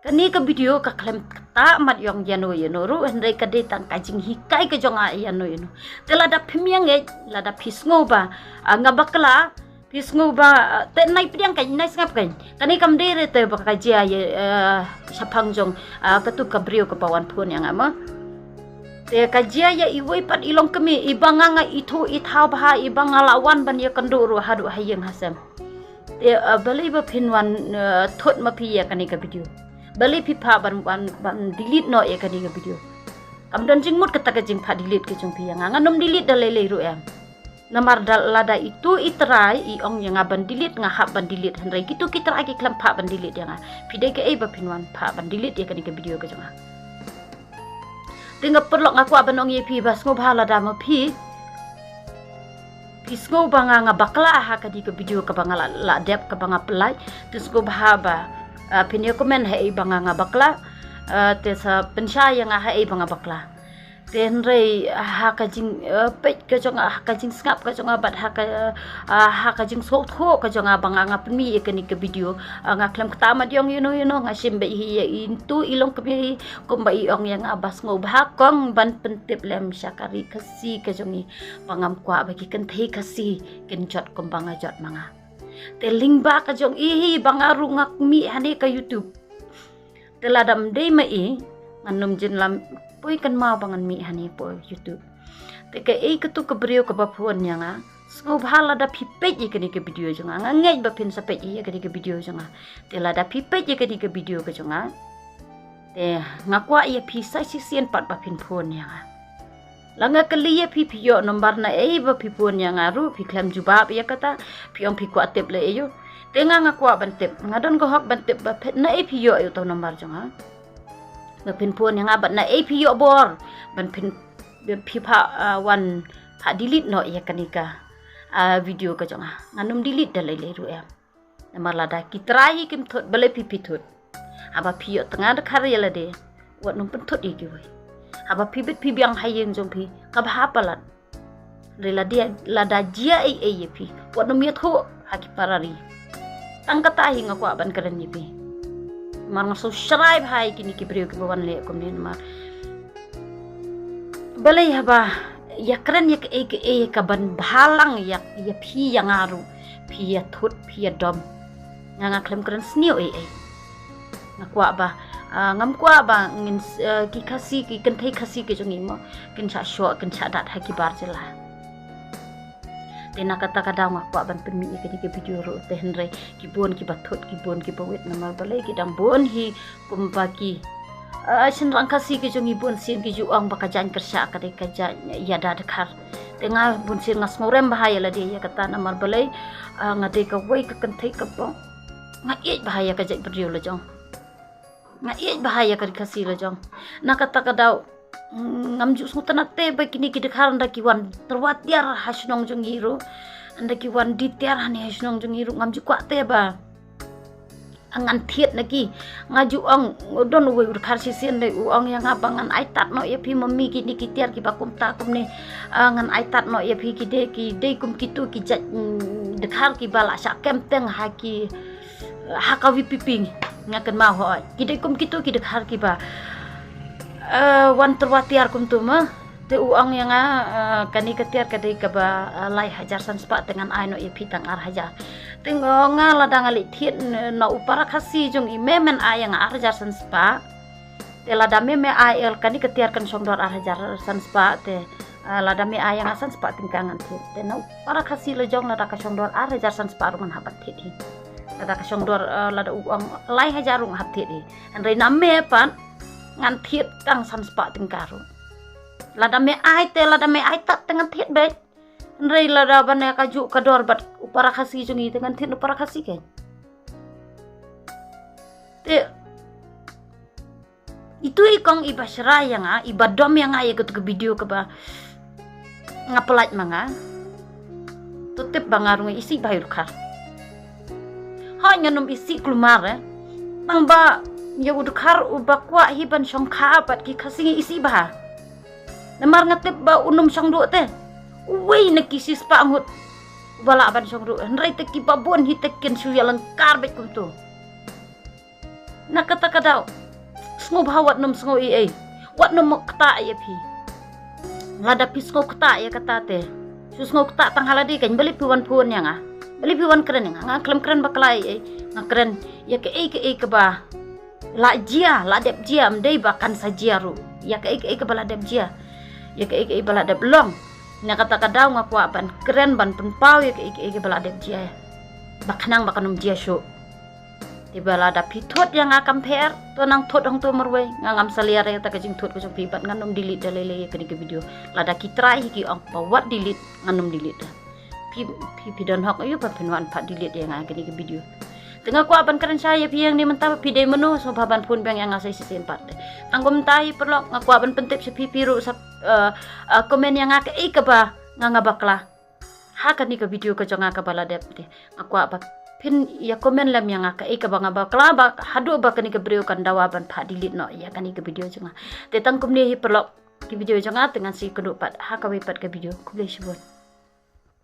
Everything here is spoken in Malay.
Kani ka video ka klem kata mat yong yano ru hendai ka de tang kajing hikai ka jonga yano tela da phimyang e la da phisngo ba ngabakla phisngo ba te nai piang kai nai ngap kai kani kam de re te ba ka jia ye sapang jong ka tu ka brio ka pawan phun yang ama te ka jia ya iwoi pat ilong kemi ibanga nga itu ithau ba ibanga lawan ban ya kanduru hadu hayeng hasam te balai ba phinwan thot ma phi ya kani ka video bali pipa ban delete no ya kani video kam don jing mut kata jing pha delete ke jong pi yang nganom delete dalai ru em namar lada itu itrai I ong yang ban delete nga hab ban delete hendrai gitu kita agi klam pha ban delete yang pide ke ba pinwan pha ban delete ya kani video ke jong tinga perlok ngaku aban ong ye pi bas ngo bhala da ma pi pisngo banga nga bakla ha kadi ke video ka banga la dep ka banga pelai tisgo bahaba pinyo komen hai banga nga bakla te sa pensaya nga hai banga bakla ten rei ha ka jing pet ka jong ha ka jing skap ka jong bat ha ka jing sok tho ka jong banga nga penmi e kani ke video nga klem kata yong nga simbe hi intu ilong ke komba I ong yang abas ngo bah kong ban pentip lem syakari kasi ka jong pangam kwa bagi kan thei kasi ken jot kombanga jot manga te lingba ka jong I banga rungak mi hane ka YouTube teladam dei ma I nganum jin lam poi kan ma bangan mi hane po YouTube te ka ketu ke brio ke bapuan yang ngo bhala da pipet ye kani ke video jonga ngej ba pin sapet ye kani ke video jonga telada pipet ye kani ke video ke jonga te ngakwa ye pisa sisien pat ba pin phone yang langa kali ye pi yo nombar na ba pi pun yang aru pi klam jubab ya kata pi ong pi ku atep le yo tenga ngakwa bantep ngadon ko hok bantep ba pet na pi yo to nombar jonga ba pin pun yang abat na pi yo bor ban pin pi pa wan pa delete no ya kanika video ka jonga nganum delete dalai le ru em namar lada kitrai kim thot bale pi thot aba pi yo tengah de karya la de wat num pen thot ye ki aba pibit pibiang hayeng jong pi kabha palat rela dia lada jia ye pi wat nom yatho haki parari tang kata hi ngaku aban keren ni pi mar ngaso subscribe hai kini ki brio ki bawan le kom ni mar balai haba ya keren ya ke ka ban bhalang ya pi yang aru pi ya thut pi ya dom nga klem keren snio ngaku aba ngam kwa ba ngin ki khasi ki kan thei khasi ke jongi mo kin cha sho kan cha dat ha ki bar jela tena kata kada ngak kwa ban penmi ke ni ke video ro te henre ki bon ki bathot ki bon ki bawet nama balai ki dang bon hi kumpa ki sin rang khasi ke jongi bon sin ki ju ang baka jan kersa ka de ka ja ya da khar tenga bon sin ngas ngorem bahaya la de ya kata namar balai ngade ka wai ka kan thei ka bong ngai bahaya ka ja video la jong nga bahaya kari kasi la jong nakata kadau ngam ju sutana te ba kini ki dekhar nda ki wan terwat tiar hasnong jong hiro nda ki wan di tiar hani hasnong jong hiro ngam ju kwa te ba angan thiet naki ngaju ong don we dekhar sisen de ong yang abangan ai tat no ya pi mami ki ni ki tiar ki bakum ta kum ne ngan ai tat no ya pi ki de kum kitu ki jat dekhar ki bala sya kem teng ha ki hakawi piping ngakan mau hoi kidai kum kitu ki dekhar ki ba wan terwatiar kum tu ma te uang yang kani ketiar kadai ka ba lai hajar san spa dengan ai no ye pitang ar hajar tingo ngala dangali thiet no upara khasi jong i memen ai yang ar hajar san spa te lada meme ai el kani ketiar kan songdor ar hajar san spa te lada me ai yang san spa tingkangan thiet te no para khasi le jong lada ka songdor ar hajar san spa rungan habat thiet hi lada ka songdor lada uang lai hajar rung hat thiet hi andai namme pan ngan thiet kang san spa tingkaru lada me ai tat dengan thiet be andai lada bane ka ju ka dor bat upara khasi jungi dengan thiet upara khasi ke te itu ikong ibasra yang ibadom yang ya ke video ke ba ngapelat manga tutip bangarung isi bayur kar hanya num isi klumar nang ba ya udukar ubakwa hiban songkha bat ki khasi isi bah namar ngatip ba unum song du te wei nakisi spa ngut bala ban song du nrai te ki babon hi tekin su yalang kar bet kum tu na kata kadau sngo bahawat num sngo i wat num kta ya pi lada pi sngo kta ya kata te sngo kta tang haladi kan beli piwan puan yang beli piwan keren yang klem keren baklai keren ya ke ba la jia la dep jia mdei bakan sajia ru ya ke ba la dep jia ya ke ba la dep long na kata kadau ngaku ban keren ban penpau ya ke ba la dep jia bakanang bakanum jia shu tiba la da pitot yang akam per to nang tot hong to merwe ngam saliare ta kajing tot ko pibat nganum dilit dalele ya ke video la da kitrai ki ong bawat dilit nganum dilit pi don hok ayu pa penwan pat dilit yang ke video tengah ku aban keren saya pi yang ni mentah pi de menu so baban pun bang yang ngasai sisen pat anggom tai perlo ngaku aban pentip se pi piru sa komen yang ngake ke ba ngabakla ha kan ni ke video ke jonga ka bala dep te aku abak pin ya komen lam yang ngake ke ba ngabakla ba hadu ba kan ni ke brio kan dawaban pat dilit no ya kan ni ke video jonga te tangkum ni perlo ke video jonga dengan si keduk pat ha ka we pat ke video ku boleh sebut